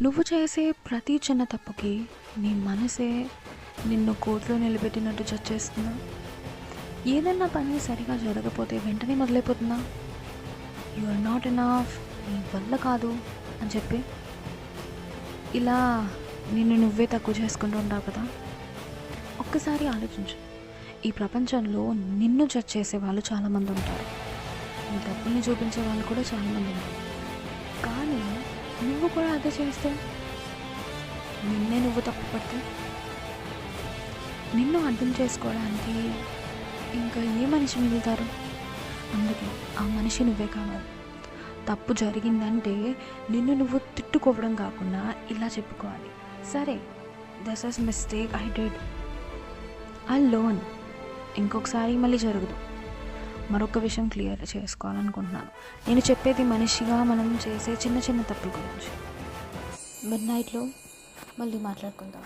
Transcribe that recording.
నువ్వు చేసే ప్రతి చిన్న తప్పుకి నీ మనసే నిన్ను కోర్టులో నిలబెట్టినట్టు జడ్జ్ చేస్తుందా? ఏదన్నా పని సరిగా జరగకపోతే వెంటనే మొదలైపోతుందా? యు ఆర్ నాట్ ఎనఫ్, నీ వల్ల కాదు అని చెప్పి ఇలా నిన్ను నువ్వే తక్కువ చేసుకుంటూ ఉంటావు కదా. ఒక్కసారి ఆలోచించు, ఈ ప్రపంచంలో నిన్ను జడ్జ్ చేసే వాళ్ళు చాలామంది ఉంటారు, నీ తప్పుల్ని చూపించే వాళ్ళు కూడా చాలామంది ఉంటారు. కానీ నువ్వు కూడా అదే చేస్తే, నిన్నే నువ్వు తప్పు పడితే, నిన్ను అర్థం చేసుకోవడానికి ఇంకా ఏ మనిషి మిగులుతారు? అందుకే ఆ మనిషి నువ్వే కావాలి. తప్పు జరిగిందంటే నిన్ను నువ్వు తిట్టుకోవడం కాకుండా ఇలా చెప్పుకోవాలి, సరే this is mistake I did, I learn, ఇంకొకసారి మళ్ళీ జరగదు. మరొక విషయం క్లియర్ చేసుకోవాలనుకుంటున్నాను, నేను చెప్పేది మనిషిగా మనం చేసే చిన్న చిన్న తప్పుల గురించి. మిడ్ నైట్లో మళ్ళీ మాట్లాడుకుందాం.